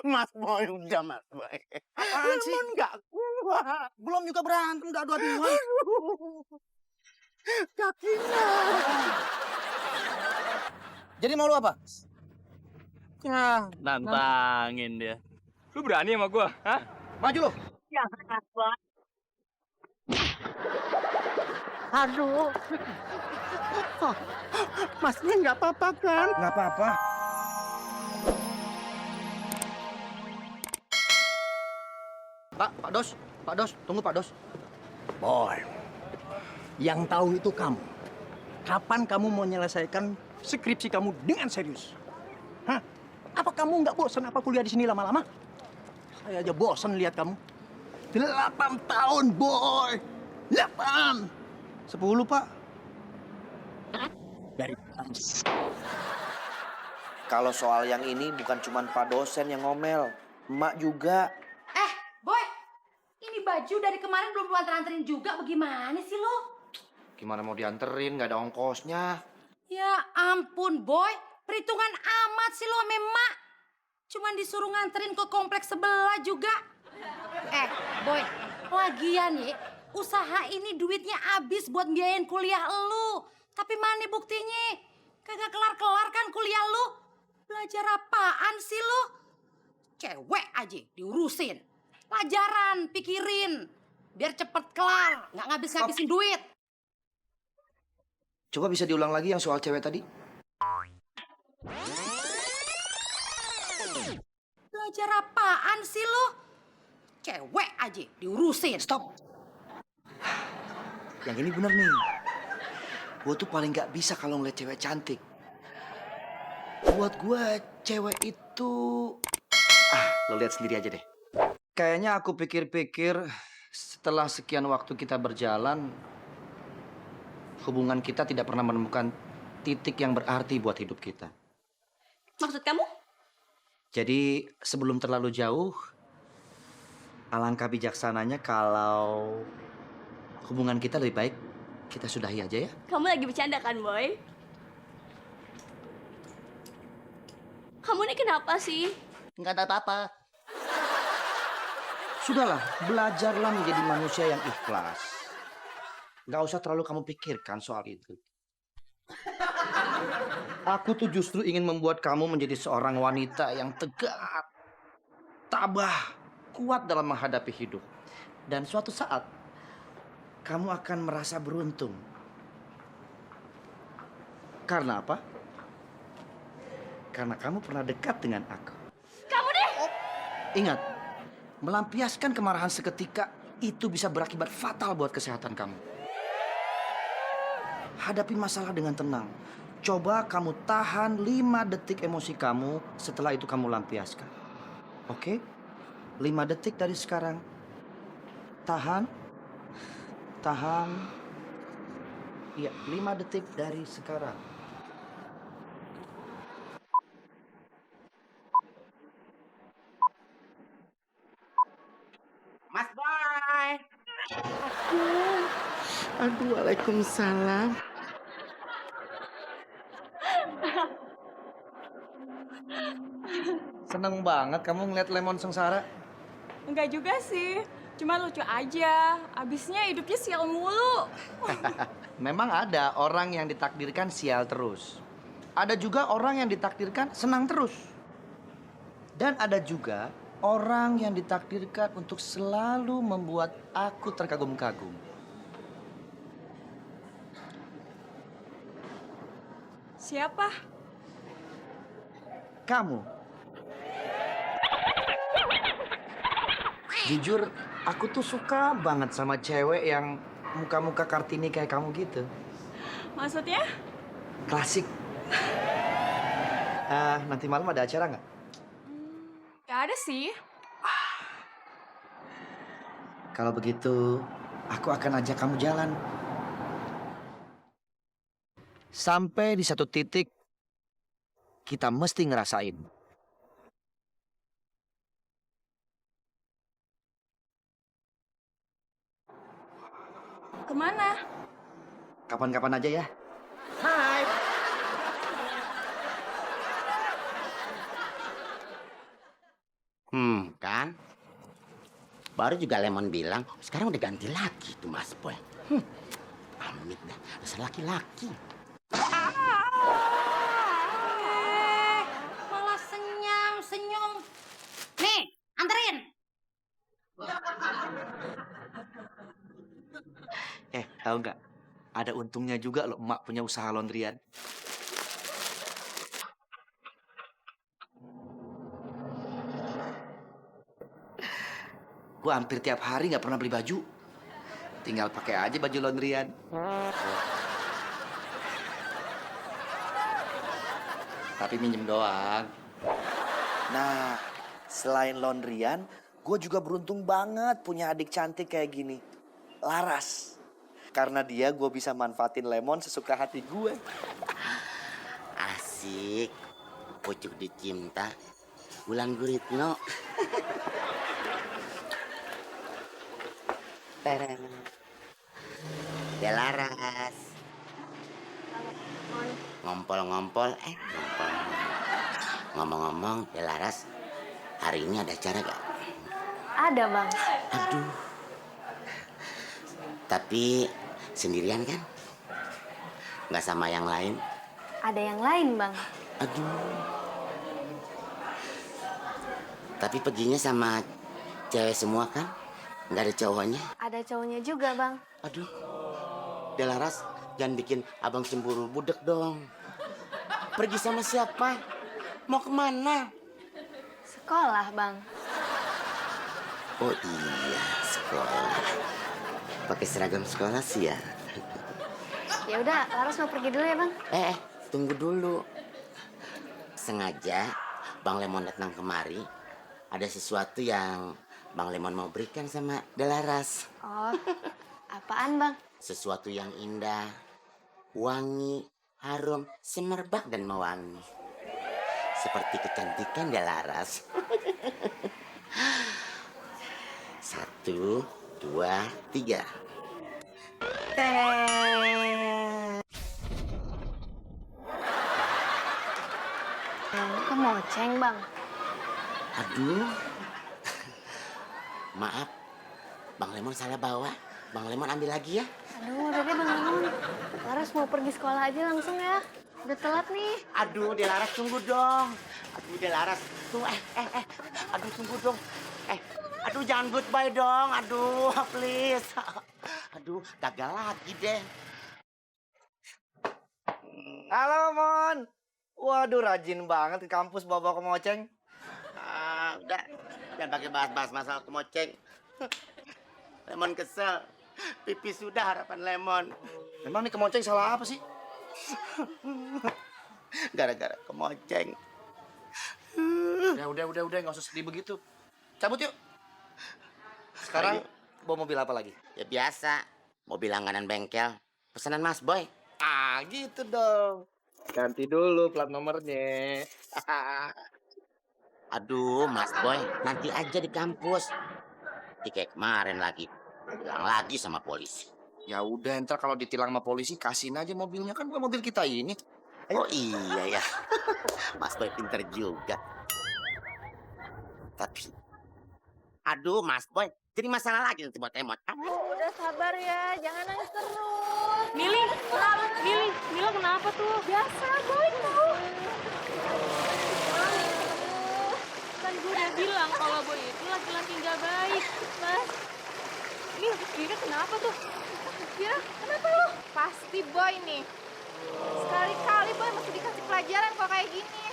Mas Boy, udah Mas Boy. Apaan sih? Lemon nggak kuat. Belum juga berantem, udah adu-aduan. Kakinya. Jadi mau lu apa? Nah, nantangin dia. Lu berani sama gua, hah? Maju lu. Jangan Mas Boy. Aduh. Masnya nggak apa-apa kan? Nggak apa-apa. Pak Dos, tunggu Pak Dos. Boy, yang tahu itu kamu. Kapan kamu mau menyelesaikan skripsi kamu dengan serius? Hah? Apa kamu nggak bosan apa kuliah di sini lama-lama? Saya aja bosan lihat kamu. 8 tahun, boy. 8. 10 Pak. Dari Kalau soal yang ini bukan cuma Pak dosen yang ngomel, emak juga. Boy, ini baju dari kemarin belum lu anterin juga, bagaimana sih lo? Gimana mau dianterin, nggak ada ongkosnya. Ya ampun, Boy. Perhitungan amat sih lo sama emak. Cuman disuruh nganterin ke kompleks sebelah juga. Boy, lagian ya, usaha ini duitnya habis buat biayain kuliah lu. Tapi mana buktinya? Kagak kelar-kelar kan kuliah lu? Belajar apaan sih lu? Cewek aja diurusin. Pelajaran, pikirin. Biar cepet kelar, nggak ngabis-ngabisin duit. Coba bisa diulang lagi yang soal cewek tadi? Belajar apaan sih lo? Cewek aja diurusin. Stop. Yang ini bener nih. Gue tuh paling nggak bisa kalau ngeliat cewek cantik. Buat gue cewek itu... lo lihat sendiri aja deh. Kayaknya aku pikir-pikir setelah sekian waktu kita berjalan, hubungan kita tidak pernah menemukan titik yang berarti buat hidup kita. Maksud kamu? Jadi sebelum terlalu jauh, alangkah bijaksananya kalau hubungan kita lebih baik kita sudahi aja ya. Kamu lagi bercanda kan, Boy? Kamu ini kenapa sih? nggak ada apa-apa. Sudahlah, belajarlah menjadi manusia yang ikhlas. Nggak usah terlalu kamu pikirkan soal itu. Aku tuh justru ingin membuat kamu menjadi seorang wanita yang tegar, tabah, kuat dalam menghadapi hidup. Dan suatu saat, kamu akan merasa beruntung. Karena apa? Karena kamu pernah dekat dengan aku. Kamu deh! Ingat, melampiaskan kemarahan seketika itu bisa berakibat fatal buat kesehatan kamu. Hadapi masalah dengan tenang. Coba kamu tahan 5 detik emosi kamu, setelah itu kamu lampiaskan. Oke? 5 detik dari sekarang. Tahan. Tahan. Iya, 5 detik dari sekarang. Mas Boy. Aduh, waalaikumsalam. Seneng banget kamu ngeliat Lemon sengsara. Enggak juga sih, cuma lucu aja. Abisnya hidupnya sial mulu. Memang ada orang yang ditakdirkan sial terus. Ada juga orang yang ditakdirkan senang terus. Dan ada juga orang yang ditakdirkan untuk selalu membuat aku terkagum-kagum. Siapa? Kamu. Jujur, aku tuh suka banget sama cewek yang muka-muka Kartini kayak kamu gitu. Maksudnya? Klasik. Nanti malam ada acara nggak? Gak ada sih. Kalau begitu, aku akan ajak kamu jalan. Sampai di satu titik, kita mesti ngerasain. Kemana? Kapan-kapan aja ya. Hai. Baru juga Lemon bilang, sekarang udah ganti lagi tuh Mas Boy. Amit dah, dasar laki-laki. Malah senyum. Nih, anterin. Tahu nggak? Ada untungnya juga loh emak punya usaha laundryan. Gua hampir tiap hari nggak pernah beli baju. Tinggal pakai aja baju laundryan. Tapi minjem doang. Nah, selain laundryan, gue juga beruntung banget punya adik cantik kayak gini. Laras. Karena dia gue bisa manfaatin Lemon sesuka hati gue. Asik, pucuk dicinta, Wulan Guritno. Delaras. Ngompol-ngompol. Ngomong-ngomong, Delaras, hari ini ada acara gak? Ada, Bang. Aduh. Tapi sendirian kan? Nggak sama yang lain? Ada yang lain, Bang. Aduh. Tapi perginya sama cewek semua kan? Nggak ada cowoknya? Ada cowoknya juga, Bang. Aduh. Delaras, jangan bikin abang cemburu budek dong. Pergi sama siapa? Mau kemana? Sekolah, Bang. Oh iya, sekolah. Pakai seragam sekolah sih ya. Ya udah, Laras mau pergi dulu ya, Bang. Tunggu dulu. Sengaja Bang Lemon datang kemari. Ada sesuatu yang Bang Lemon mau berikan sama Delaras. Oh, apaan, Bang? Sesuatu yang indah, wangi, harum, semerbak dan mewangi. Seperti kecantikan Delaras. 1, 2, 3. Kamu ceng, Bang. Aduh. Maaf, Bang Lemon salah bawa. Bang Lemon ambil lagi ya. Aduh, udah deh, Bang Lemon. Laras mau pergi sekolah aja langsung ya. Udah telat nih. Aduh, Delaras tunggu dong. Aduh, Delaras. Tunggu, Aduh, tunggu dong. Aduh, jangan goodbye dong. Aduh, please. Aduh, gagal lagi deh. Halo, Mon. Waduh, rajin banget ke kampus bawa-bawa kemoceng. Udah. Jangan pakai bahas-bahas masalah kemoceng. Lemon kesel. Pipis sudah harapan Lemon. Memang nih kemoceng salah apa sih? Gara-gara kemoceng. Udah, nggak usah sedih begitu. Cabut yuk. Sekarang bawa mobil apa lagi? Ya biasa. Mobil langganan bengkel. Pesanan Mas Boy. Gitu dong. Ganti dulu plat nomornya. Aduh, Mas Boy, nanti aja di kampus. Kayak kemarin lagi, bilang lagi sama polisi. Ya udah, ntar kalau ditilang sama polisi kasihin aja mobilnya, kan bukan mobil kita ini. Oh iya ya, Mas Boy pinter juga. Tapi, aduh Mas Boy, jadi masalah lagi nanti buat emot. Udah sabar ya, jangan nangis terus. Mili, Mila kenapa tuh? Biasa, Boy tuh. Kan gue udah bilang kalau Boy itu laki-laki nggak baik, Mas. Mila kenapa tuh? Ya, kenapa lu? Pasti Boy nih. Sekali-kali Boy mesti dikasih pelajaran kok kayak gini.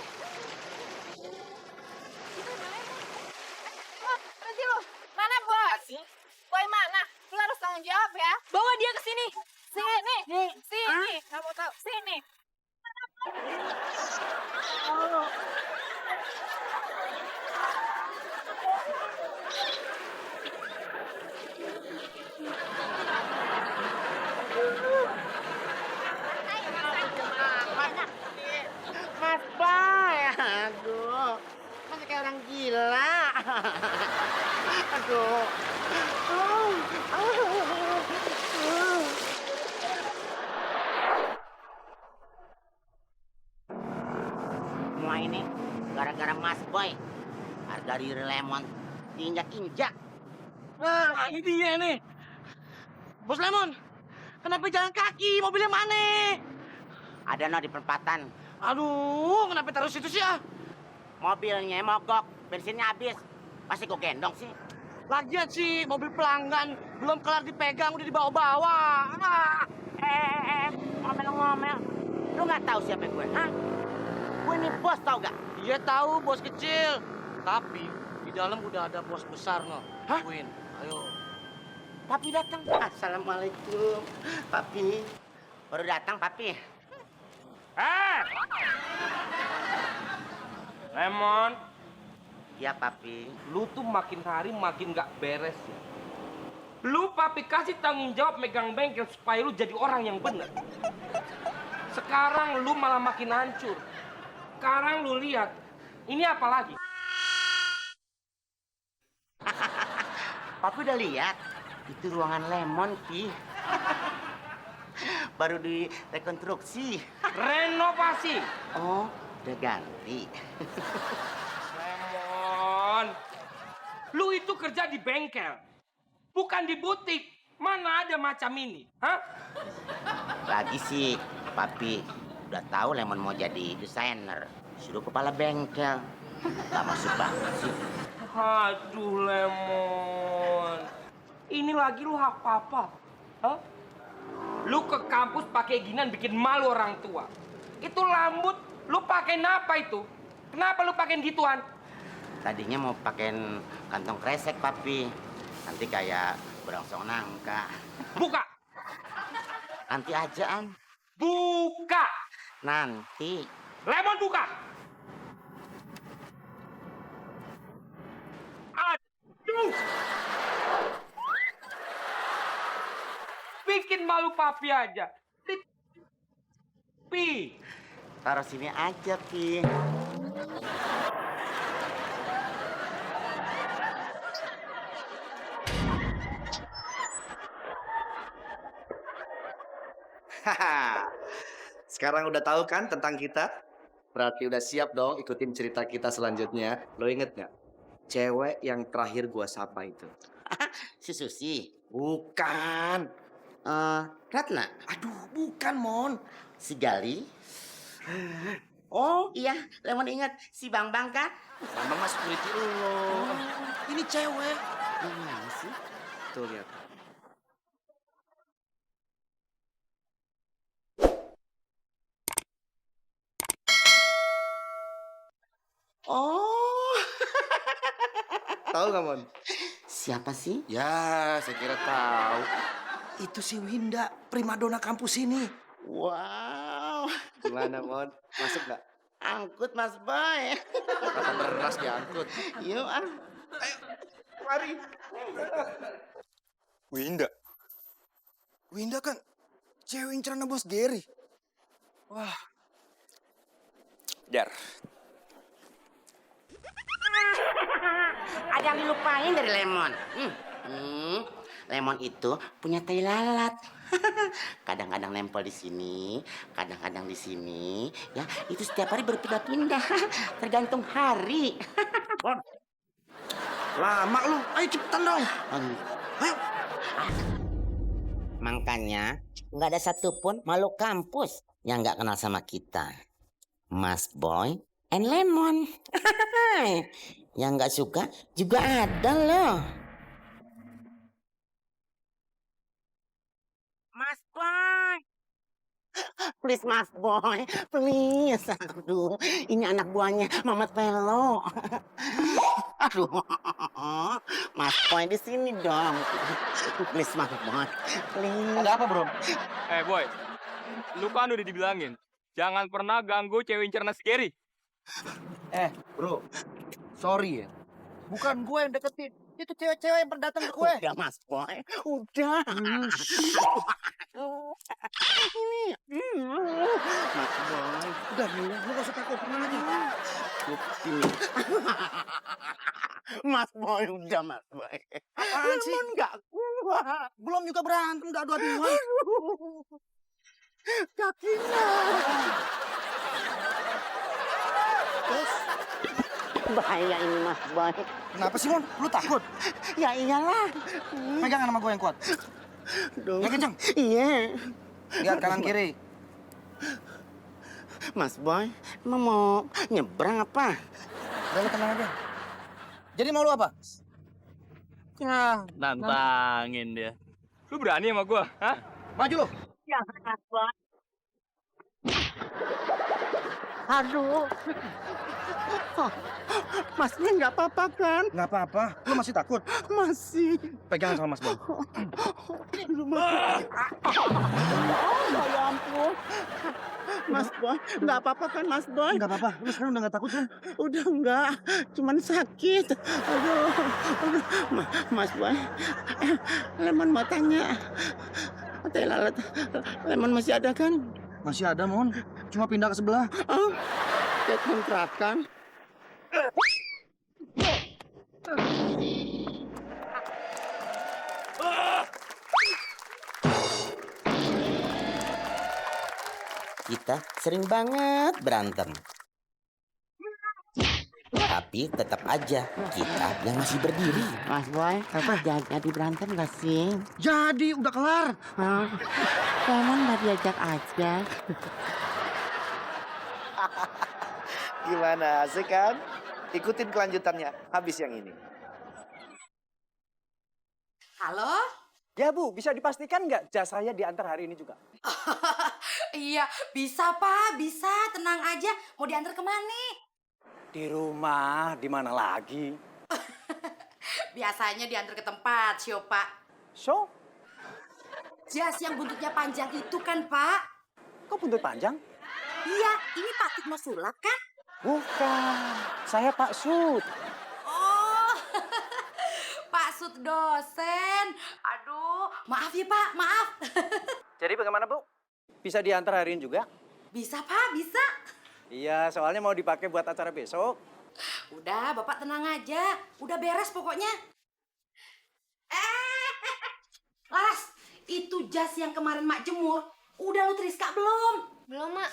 Oh, nanti lu. Mana Boy? Boy mana? Lu harus tanggung jawab ya. Bawa dia ke sini. Sini. Sini. Kamu tahu. Sini. Oh. Mas Boy, aduh, masih kayak orang gila. Aduh. Semua ini gara-gara Mas Boy. Harga diri Lemon diinjak-injak. Nah, ini dia nih. Bos Lemon, kenapa jalan kaki? Mobilnya mana? Ada no di perempatan. Aduh, kenapa taruh situ sih ah? Mobilnya mogok, bensinnya habis. Pasti gue gendong sih. Lagian sih, mobil pelanggan belum kelar dipegang udah dibawa-bawa. Ngomel-ngomel. Lu nggak tahu siapa gue, hah? Gue ini bos tau gak? Iya tahu bos kecil. Tapi di dalam udah ada bos besar no. Hah? Win, ayo. Papi datang. Assalamualaikum, Papi. Baru datang, Papi. Lemon, Iya, Papi. lu tuh makin hari makin gak beres ya. Lu papi kasih tanggung jawab megang bengkel supaya lu jadi orang yang benar. Sekarang lu malah makin hancur. Sekarang lu lihat, ini apa lagi? Papi udah lihat? Itu ruangan Lemon, Pi. Baru direkonstruksi. Renovasi. Oh, udah ganti. Lemon, lu itu kerja di bengkel, bukan di butik. Mana ada macam ini, hah? Lagi sih, Papi udah tahu Lemon mau jadi desainer. Suruh kepala bengkel. Gak masuk banget sih. Aduh, Lemon. Ini lagi lu hak papa. Hah? Lu ke kampus pakai ginian bikin malu orang tua. Itu rambut lu pakai apa itu? Kenapa lu pakai gituan? Tadinya mau pakai kantong kresek, Papi. Nanti kayak berongsong nangka. Buka. Nanti aja, An. Buka. Nanti. Lemon buka. Aduh. Bikin malu papi aja. Pi. Taruh sini aja, Pi. Haha. Sekarang udah tahu kan tentang kita? Berarti udah siap dong ikutin cerita kita selanjutnya. Lo inget nggak? Cewek yang terakhir gua sapa itu. Si Susi. Bukan. Ratna. Aduh, bukan, Mon. Si Gali. Oh iya, Lemon ingat si Bang Bang kan? Mama mas security lo. Ini cewek. Yang mana sih? Tuh lihat. Oh, Tahu nggak, Mon? siapa sih? Ya, saya kira tahu. Itu si Winda, primadona kampus ini. Wow, Gimana, Mon? Masuk nggak? angkut Mas Boy. Kata beras diangkut. Yuk, ah. Mari. Winda. Winda kan cewek inceran bos Gary. Wah. Dar. Ada yang dilupain dari Lemon. Lemon itu punya tai lalat. Kadang-kadang nempel di sini, kadang-kadang di sini. Ya, itu setiap hari berpindah-pindah. Tergantung hari. Lama lu. Ayo cepetan dong. Ayo. Makanya nggak ada satupun makhluk kampus yang nggak kenal sama kita. Mas Boy and Lemon. Yang nggak suka juga ada loh. Mas Boy. Please Mas Boy, please. Aduh, ini anak buahnya Mamat Velo. Aduh, Mas Boy di sini dong. Please Mas Boy, please. Ada apa, Bro? Boy. Lu kan udah dibilangin. Jangan pernah ganggu cewek incerna si Gary. Bro, sorry ya. Bukan gue yang deketin. Itu cewek-cewek yang pernah datang ke gue. Udah Mas Boy, udah. Ini, Mas Boy. Udah, lu gak usah takut. Tenang aja. Ini. Mas Boy, udah Mas Boy. Apaan sih? Lemon nggak kuat. Belum juga berantem, udah adu-aduan. Kakinya. Terus, Bahaya ini Mas Boy. Kenapa sih, Mon? Lu takut? Ya iyalah. Pegangan sama gue yang kuat. Aduh. Ya, kencang. Iya. Lihat kanan kiri. Mas Boy, emang mau nyebrang apa? Udah, lu tenang aja. Jadi mau lu apa? Nantangin dia. Lu berani sama gua, hah? Maju lu. Jangan, Boy. Aduh. Masnya nggak apa-apa kan? Nggak apa-apa. Lu masih takut? Masih. Pegangan sama Mas Boy. Ya ampun. Mas Boy, nggak apa-apa kan Mas Boy? Nggak apa-apa. Lu sekarang udah nggak takut kan? Udah enggak, cuman sakit. Aduh. Mas Boy, lemon matanya. Lemon masih ada kan? Masih ada, Mon. Cuma pindah ke sebelah. Oh, ke kontrakan. Kita sering banget berantem. Tapi tetap aja kita yang masih berdiri. Mas Boy, apa? Jadi berantem gak sih? Jadi, udah kelar. Lemon gak diajak aja. Gimana, asik kan? Ikutin kelanjutannya habis yang ini. Halo? Ya Bu, bisa dipastikan nggak jas saya diantar hari ini juga? Iya, bisa Pak, bisa. Tenang aja. Mau diantar kemana? Di rumah, di mana lagi? Biasanya diantar ke tempat, Sio Pak. So, Jas yang buntutnya panjang itu kan Pak? kok buntut panjang? Iya, ini Pak Tikno Sulap kan? Bukan, saya Pak Sud. Oh, Pak Sud dosen. Aduh, maaf ya Pak, maaf. Jadi bagaimana Bu? Bisa diantar hari ini juga? Bisa Pak, bisa. Iya, soalnya mau dipakai buat acara besok. Udah, Bapak tenang aja. Udah beres pokoknya. Laras, itu jas yang kemarin Mak jemur, udah lu teriska belum? Belum, Mak.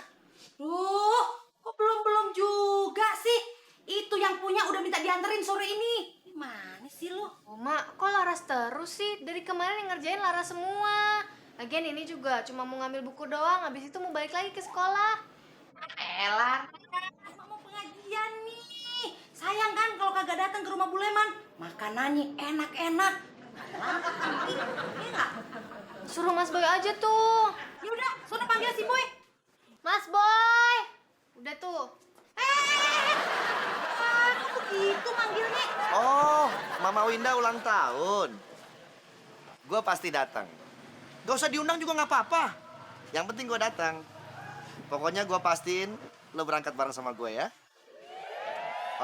Duh, kok belum juga sih? Itu yang punya udah minta dianterin sore ini. Mana sih lu? Oh, Mak, kok Laras terus sih? Dari kemarin yang ngerjain Laras semua. Lagian ini juga cuma mau ngambil buku doang, habis itu mau balik lagi ke sekolah. Elah, Mak mau pengajian nih. Sayang kan kalau kagak datang ke rumah Bu Leman. Makanannya enak-enak. Iya nggak? Suruh Mas Boy aja tuh. Ya udah, sono panggil si Boy. Mas Boy! Udah tuh. Kok begitu manggilnya? Oh, Mama Winda ulang tahun. Gue pasti datang. Gak usah diundang juga nggak apa-apa. Yang penting gue datang. Pokoknya gue pastiin lo berangkat bareng sama gue ya.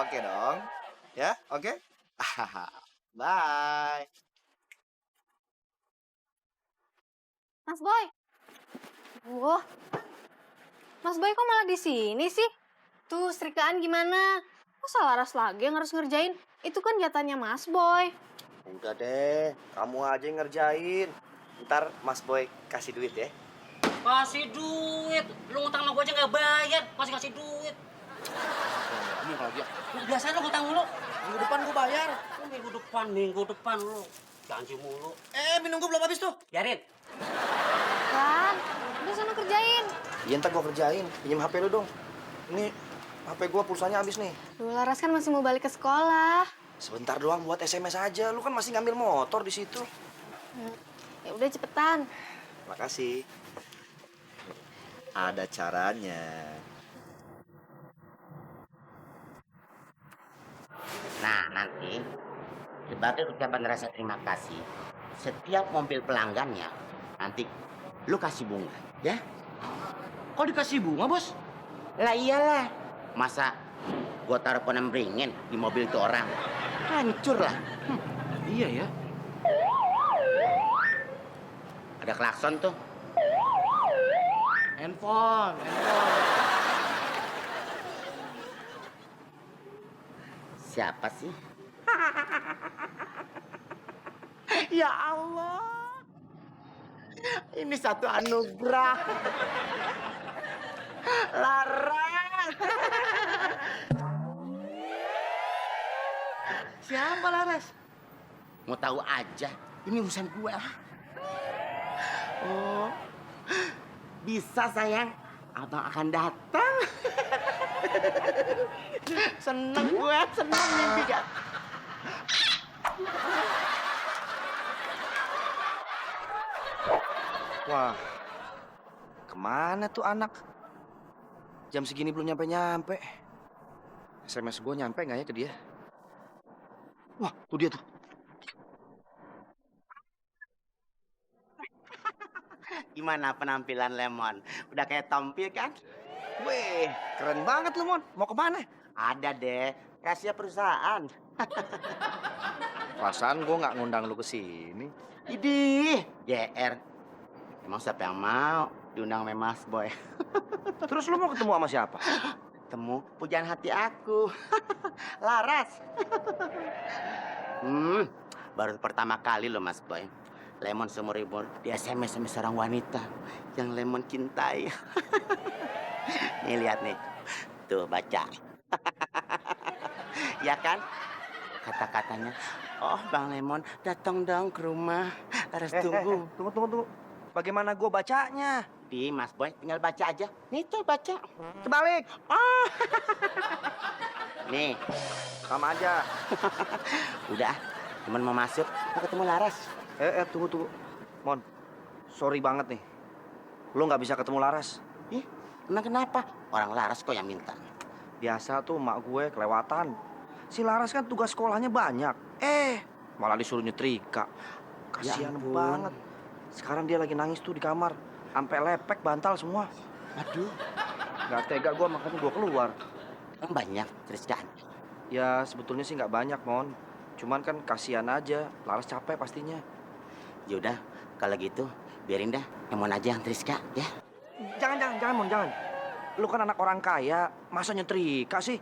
Oke dong. Ya, oke? Bye. Mas Boy. Wah. Mas Boy kok malah di sini sih? Tuh, setrikaan gimana? Masa Laras lagi yang harus ngerjain? Itu kan jatahnya Mas Boy. Udah deh, kamu aja yang ngerjain. Ntar Mas Boy kasih duit ya. Kasih duit. Lu ngutang sama gua aja nggak bayar, masih kasih duit. Ini lagi ya. Biasanya lu ngutang mulu. Minggu depan gue bayar. Minggu depan lu. Janji mulu. Minum gue belum habis tuh. Biarin. Kan, udah sana kerjain. Iya, ntar gue kerjain. Pinjam HP lu dong. Ini HP gue pulsanya habis nih. Duh, Laras kan masih mau balik ke sekolah. Sebentar doang buat SMS aja. Lu kan masih ngambil motor di situ. Ya udah cepetan. Makasih. Ada caranya. Nah, nanti sebagai ucapan rasa terima kasih, setiap mobil pelanggannya nanti lu kasih bunga, ya? Kok dikasih bunga, Bos? Lah iyalah, masa gua taruh pohon beringin di mobil itu orang, hancur lah. Iya ya. Ada klakson tuh. Handphone. Siapa sih? Ya Allah. Ini satu anugerah. Laras. Kenapa Laras? Mau tahu aja, ini urusan gue lah. Oh, bisa sayang, abang akan datang. Seneng gue, seneng mimpi gak? Wah, kemana tuh anak? Jam segini belum nyampe-nyampe. SMS gue nyampe nggak ya ke dia? Wah, tuh dia tuh. Gimana penampilan Lemon? Udah kayak Tompil kan? Weh, keren banget lu, Mon. Mau kemana? Ada deh, rahasia perusahaan. Perasaan gue nggak ngundang lu ke sini. Idih, GR. Emang siapa yang mau diundang sama Mas Boy? Terus lu mau ketemu sama siapa? Temu pujaan hati aku. Laras. Baru pertama kali loh Mas Boy. Lemon seumur hidup di SMS sama seorang wanita yang Lemon cintai. Nih lihat nih. Tuh baca. Ya kan? Kata-katanya, oh Bang Lemon datang dong ke rumah. Laras tunggu. Tunggu. Bagaimana gue bacanya? Di Mas Boy tinggal baca aja. Nih tuh baca. Kebalik. Oh. Nih. Sama aja. Udah, temen mau masuk, mau ketemu Laras. Tunggu. Mon, sorry banget nih. Lu nggak bisa ketemu Laras. Ih, emang kenapa? Orang Laras kok yang minta. Biasa tuh mak gue kelewatan. Si Laras kan tugas sekolahnya banyak. Malah disuruh nyetrika. Kasihan ampun. banget. Sekarang dia lagi nangis tuh di kamar. Sampai lepek bantal semua. Aduh. Gak tega gue, makanya gue keluar. Emang banyak kerjaan? Ya sebetulnya sih nggak banyak, Mon. Cuman kan kasihan aja. Laras capek pastinya. Yaudah, kalau gitu biarin dah Emon aja yang Triska, ya. Jangan, Mon, jangan. Lu kan anak orang kaya, masa nyetrika sih?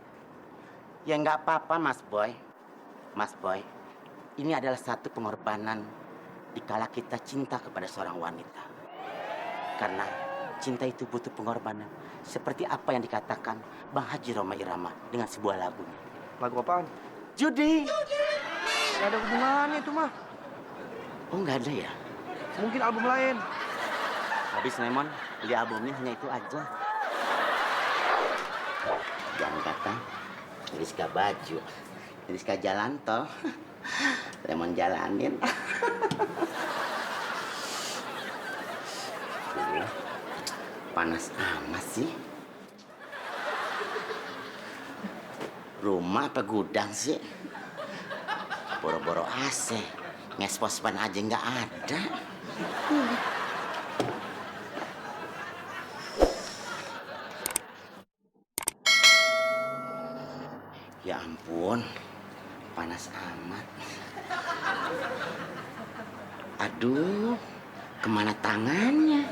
Ya nggak apa-apa, Mas Boy. Mas Boy, ini adalah satu pengorbanan dikala kita cinta kepada seorang wanita. Karena cinta itu butuh pengorbanan. Seperti apa yang dikatakan Bang Haji Roma Irama dengan sebuah lagu. Lagu apaan? Judi. Gak ada hubungannya itu mah. Oh nggak ada ya? Mungkin album lain. Habis Lemon beli albumnya hanya itu aja. Jangan kata Rizka baju, Rizka jalan tol, Lemon jalanin. Panas amat sih. Rumah apa gudang sih? Boro-boro AC, ngespos-pan aja nggak ada. Ya ampun, panas amat. Aduh, kemana tangannya?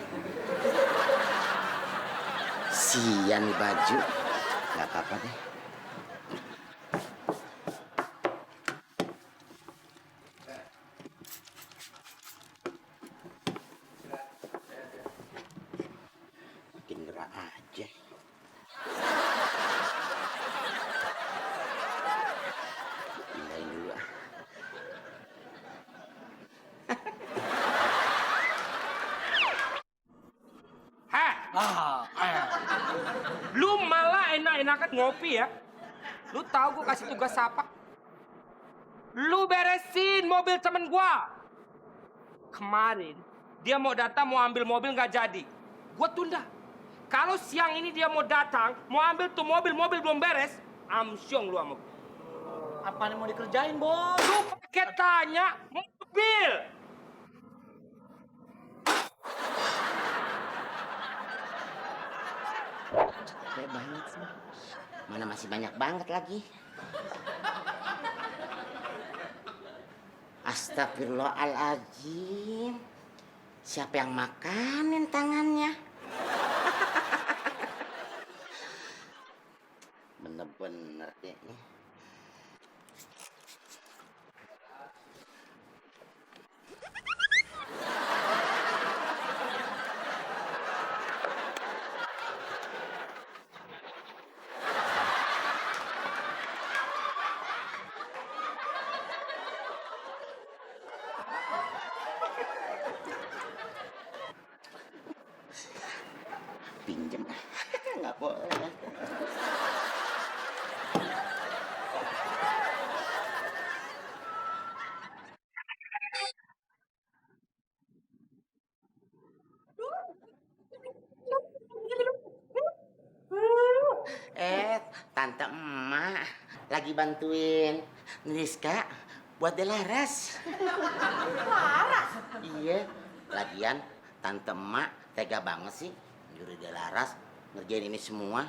Sian nih baju. Gak apa-apa deh. Bikin gerak aja. Pindahin dulu ah. Lu malah enak-enakan ngopi ya. Lu tahu gua kasih tugas apa? Lu beresin mobil temen gua. Kemarin dia mau datang mau ambil mobil nggak jadi. Gua tunda. Kalau siang ini dia mau datang, mau ambil tuh mobil belum beres, amsyong lu sama gua. Apa yang mau dikerjain, Bos? Lu pakai tanya mobil. Capek banget sih. Mana masih banyak banget lagi. Astagfirullahaladzim. Siapa yang makanin tangannya? Bener-bener deh. Pinjam. Nggak boleh. Tante emak lagi bantuin Rizka buat Delaras. Laras. Iya, lagian tante emak tega banget sih nyuruh Delaras ngerjain ini semua.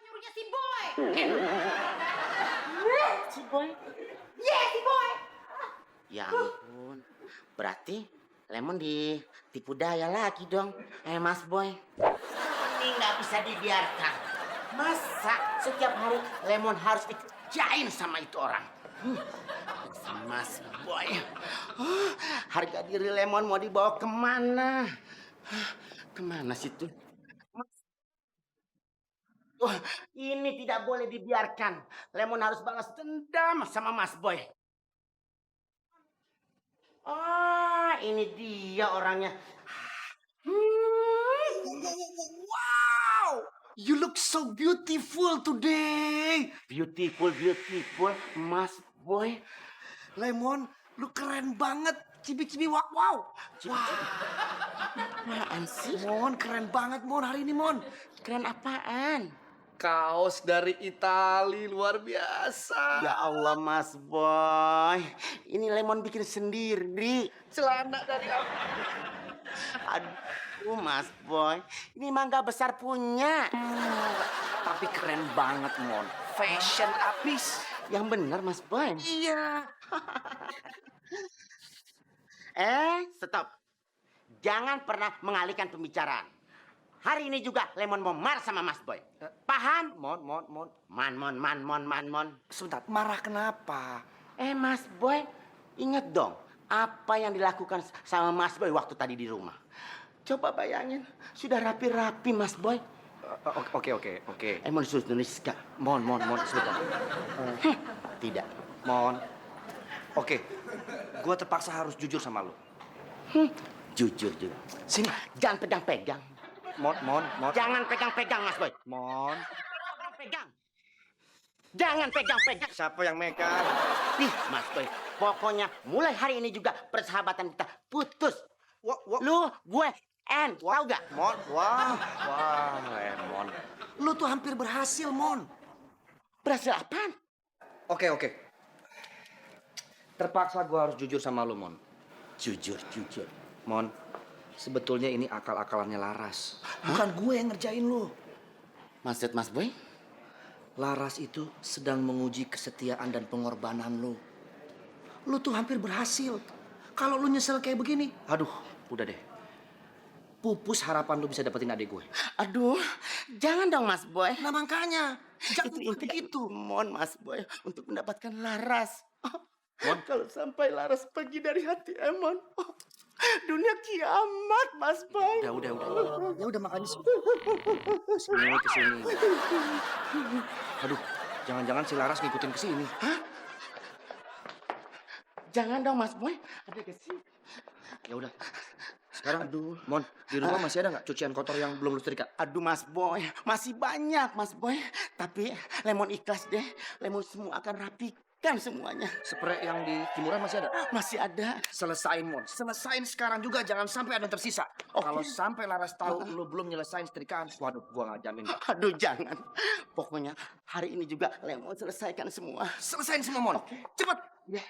Nyuruhnya si Boy. Si Boy? Si Boy. Ya ampun, berarti Lemon ditipu daya lagi dong, Mas Boy. Ini nggak bisa dibiarkan. Masa setiap hari Lemon harus dikerjain sama itu orang? Si Mas Boy. Harga diri Lemon mau dibawa kemana? Kemana sih tuh? Wah, ini tidak boleh dibiarkan. Lemon harus balas dendam sama Mas Boy. Oh, ini dia orangnya. Wow, you look so beautiful today. Beautiful, Mas Boy. Lemon, lu keren banget. Cibi-cibi wow. Apaan sih? Mon, keren banget Mon hari ini Mon. Keren apaan? Kaos dari Itali luar biasa. Ya Allah Mas Boy, ini Lemon bikin sendiri. Celana dari apa? Aduh Mas Boy, ini mangga besar punya. Tapi keren banget, Mon. Fashion abis. Yang benar Mas Boy. Iya. Stop. Jangan pernah mengalihkan pembicaraan. Hari ini juga Lemon mau marah sama Mas Boy. Paham? Mon. Man. Sebentar, marah kenapa? Mas Boy, ingat dong apa yang dilakukan sama Mas Boy waktu tadi di rumah. Coba bayangin, sudah rapi-rapi Mas Boy. Oke. Mon suruh nulis Kak. Mon, sebentar. Tidak. Mon. Oke, gua terpaksa harus jujur sama lu. Jujur. Sini. Jangan pegang-pegang. Mon. Jangan pegang-pegang Mas Boy. Mon. Jangan pegang-pegang. Siapa yang megang? Ih, Mas Boy. Pokoknya mulai hari ini juga persahabatan kita putus. Lu, gue, tahu gak? Mon, wah, Lemon. Lu tuh hampir berhasil, Mon. Berhasil apaan? Oke. Terpaksa gua harus jujur sama lu, Mon. Jujur. Mon, sebetulnya ini akal-akalannya Laras. Bukan gue yang ngerjain lu. Maksud Mas Boy? Laras itu sedang menguji kesetiaan dan pengorbanan lu. Lu tuh hampir berhasil. Kalau lu nyesel kayak begini, aduh, udah deh. Pupus harapan lu bisa dapetin adik gue. Aduh, jangan dong Mas Boy. Nah makanya, jangan Itu begitu. Mon Mas Boy untuk mendapatkan Laras. Mon, kalau sampai Laras pergi dari hati Emon, dunia kiamat Mas Boy. Udah. Ya udah makanya kesini. Aduh, jangan-jangan si Laras ngikutin kesini. Jangan dong Mas Boy, ada kesini. Ya udah. Sekarang, Mon, di rumah masih ada nggak cucian kotor yang belum lu setrika? Aduh Mas Boy, masih banyak Mas Boy. Tapi Lemon ikhlas deh, Lemon semua akan rapikan semuanya. Spray yang di jemuran masih ada? Masih ada. Selesain, Mon. Selesain sekarang juga, jangan sampai ada yang tersisa. Kalau sampai Laras tahu lu belum nyelesain setrikaan, waduh, gua nggak jamin. Aduh jangan. Pokoknya hari ini juga Lemon selesaikan semua. Selesain semua, Mon. Cepet. Ya.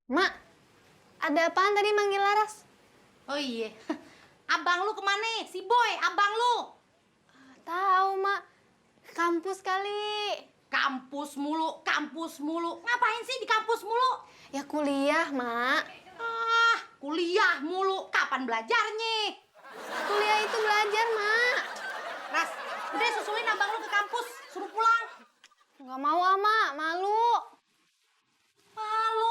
Mak, ada apaan tadi manggil Laras? Oh iya. Abang lu kemana? Si Boy, abang lu. Tahu, Mak. Kampus kali. Kampus mulu. Ngapain sih di kampus mulu? Ya kuliah, Mak. Kuliah mulu. Kapan belajarnya? Kuliah itu belajar, Mak. Ras, udah susulin abang lu ke kampus. Suruh pulang. Nggak mau, Mak. Malu. Malu.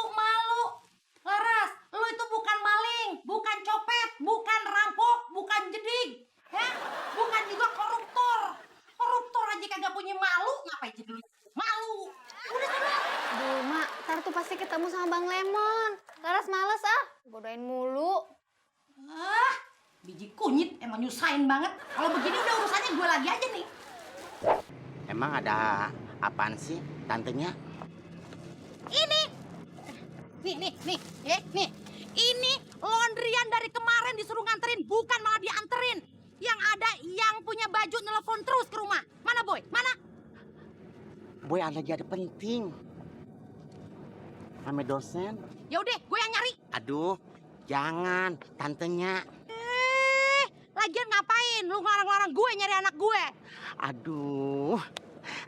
Laras, lu itu bukan maling, bukan copet, bukan rampok, bukan jeding. Ya? Bukan juga koruptor. Koruptor aja kagak punya malu, ngapain jadi lu malu? Udah sana. Ntar tuh pasti ketemu sama Bang Lemon. Laras males ah, godain mulu. Ah, biji kunyit emang nyusahin banget. Kalau begini udah urusannya gue lagi aja nih. Emang ada apaan sih tantenya? Ini. Nih. Ini laundryan dari kemarin disuruh nganterin, bukan malah dianterin. Yang ada yang punya baju nelfon terus ke rumah. Mana Boy? Mana? Boy lagi ada penting. Sama dosen. Ya udah, gue yang nyari. Aduh, jangan, tantenya. Lagian ngapain? Lu ngelarang-larang gue nyari anak gue. Aduh,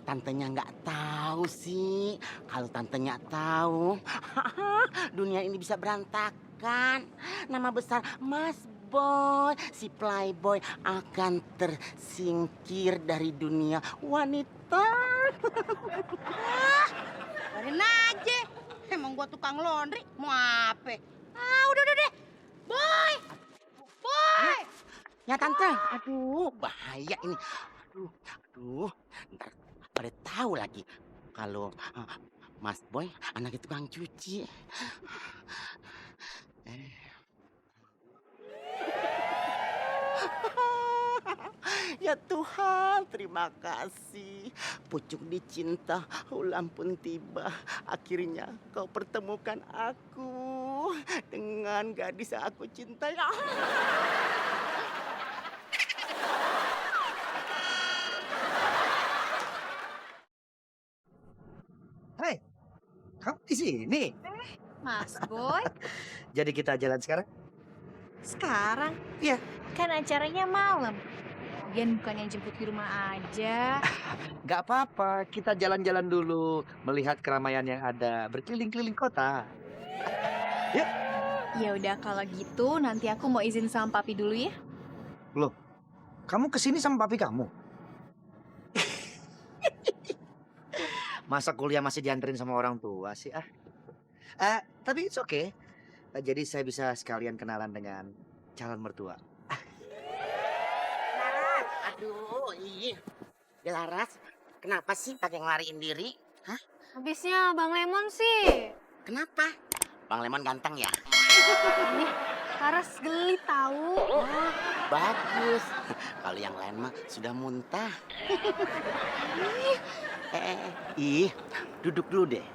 tantenya nggak tahu sih. Kalau tantenya tahu, dunia ini bisa berantakan. Nama besar Mas Boy, si playboy akan tersingkir dari dunia wanita. Biarin aja. Emang gua tukang laundry, mau apa? Ah, udah deh. Boy! Ya tante, aduh bahaya ini. Aduh, ntar pada tahu lagi kalau Mas Boy anaknya tukang cuci. Ya Tuhan, terima kasih. Pucuk dicinta, ulang pun tiba. Akhirnya kau pertemukan aku dengan gadis yang aku cintai. Hei, kamu di sini? Mas Boy, Jadi kita jalan sekarang? sekarang Iya. kan acaranya malam. Lagian bukannya jemput di rumah aja. Gak apa-apa, kita jalan-jalan dulu, melihat keramaian yang ada, berkeliling-keliling kota. Yuk. Ya udah kalau gitu nanti aku mau izin sama papi dulu ya. Loh, kamu kesini sama papi kamu? Masa kuliah masih dianterin sama orang tua sih ah? Tapi it's okay. Jadi saya bisa sekalian kenalan dengan calon mertua. Laras, aduh, Laras, kenapa sih pakai ngelariin diri? Hah? Habisnya Bang Lemon sih. Kenapa? Bang Lemon ganteng ya? Nih, Laras geli tahu. Bagus. Kalau yang lain mah sudah muntah. Duduk dulu deh.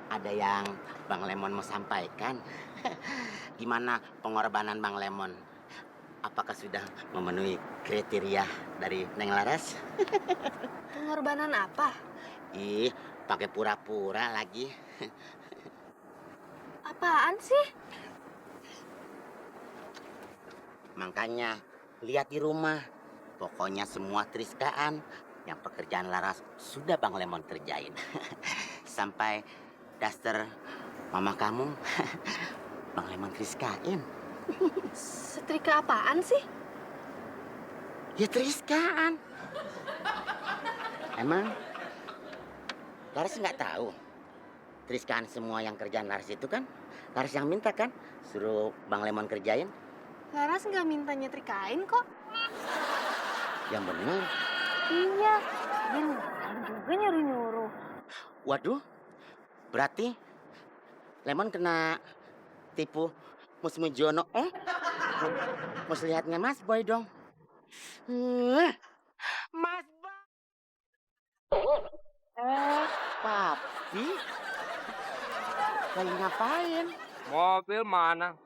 Ada yang Bang Lemon mau sampaikan. Gimana pengorbanan Bang Lemon? Apakah sudah memenuhi kriteria dari Neng Laras? Pengorbanan apa? Pakai pura-pura lagi. Apaan sih? Makanya lihat di rumah. Pokoknya semua Triskaan yang pekerjaan Laras sudah Bang Lemon kerjain. Sampai daster mama kamu Bang Lemon Triskain. Setrika apaan sih? Ya Triskaan. Emang Laras nggak tahu? Triskaan semua yang kerjaan Laras itu kan Laras yang minta kan? Suruh Bang Lemon kerjain. Laras nggak minta nyetrikain kok. Yang benar. Iya, dia juga nyuruh-nyuruh. Waduh, berarti Lemon kena tipu Musmujono. Muslihatnya Mas Boy dong. Mas Boy. Papi. Lagi ngapain? Mobil mana?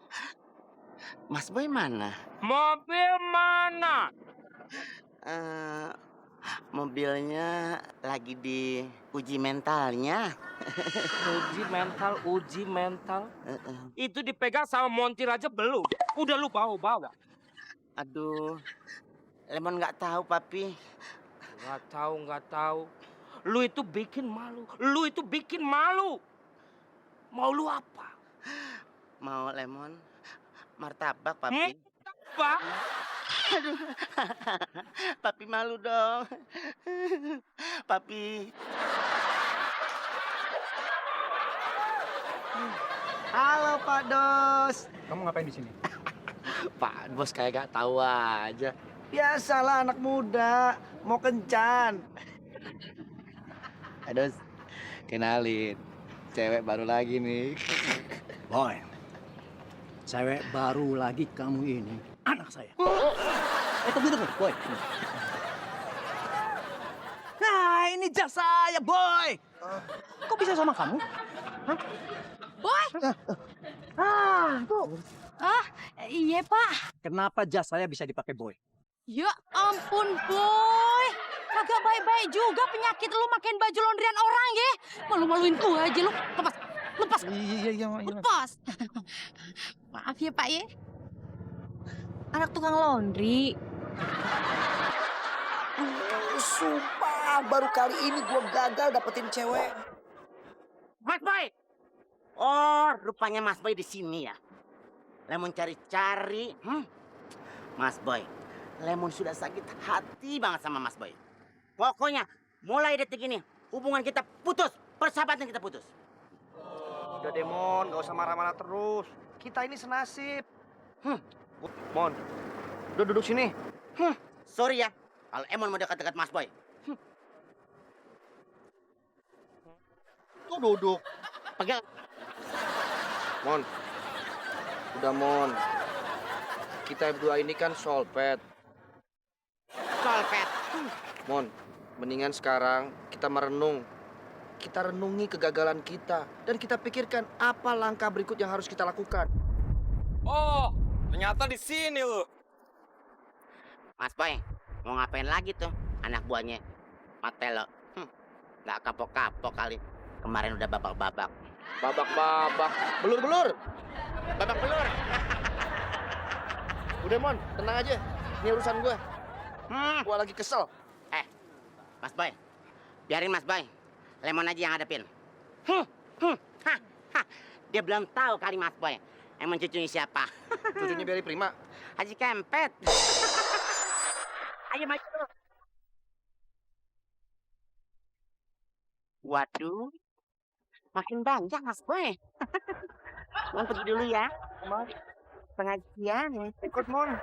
Mas Boy mana? Mobil mana? Mobilnya lagi di uji mentalnya. Uji mental. Itu dipegang sama montir aja belum. Udah lu bawa-bawa. Aduh, Lemon nggak tahu, Papi. Nggak tahu. Lu itu bikin malu. Mau lu apa? Mau Lemon martabak, Papi. Apa? Aduh, Papi malu dong. Papi. Halo Pak Dos. Kamu ngapain di sini? Pak Bos kayak gak tahu aja. Biasalah anak muda, mau kencan. Dos, kenalin. Cewek baru lagi nih. Boy, cewek baru lagi kamu ini anak saya. Tunggu, Boy. Nah, ini jas saya, Boy. Kok bisa sama kamu? Hah? Boy! Tuh. Iya, Pak. Kenapa jas saya bisa dipakai Boy? Ya ampun, Boy. Kagak baik-baik juga penyakit lu makin baju laundryan orang ya. Malu-maluin gua aja lu. Lepas. Iya. Lepas. Maaf ya, Pak ya. Anak tukang laundry. Sumpah, baru kali ini gue gagal dapetin cewek. Mas Boy. Oh, rupanya Mas Boy di sini ya. Lemon cari-cari. Mas Boy, Lemon sudah sakit hati banget sama Mas Boy. Pokoknya mulai detik ini hubungan kita putus, persahabatan kita putus. Udah deh, Mon, gak usah marah-marah terus. Kita ini senasib. Mon, udah duduk sini. Sorry ya, kalau Emon mau dekat-dekat Mas Boy. Tuh duduk. Pegang. Mon, udah Mon. Kita berdua ini kan soulmate. Solpet. Mon, mendingan sekarang kita merenung. Kita renungi kegagalan kita. Dan kita pikirkan apa langkah berikut yang harus kita lakukan. Oh, ternyata di sini lu. Mas Boy, mau ngapain lagi tuh anak buahnya Matelo? Nggak kapok-kapok kali. Kemarin udah babak-babak. Babak-babak. Belur-belur. Babak belur. Udah Mon, tenang aja. Ini urusan gue. Gue lagi kesel. Mas Boy, biarin Mas Boy. Lemon aja yang hadapin. Dia belum tahu kali Mas Boy. Emang cucunya siapa? Cucunya Berry Prima. Haji Kempet. Ayo maju dulu. Waduh, makin banyak Mas Boy. Mon pergi dulu ya. Pengajian. Ikut Mon.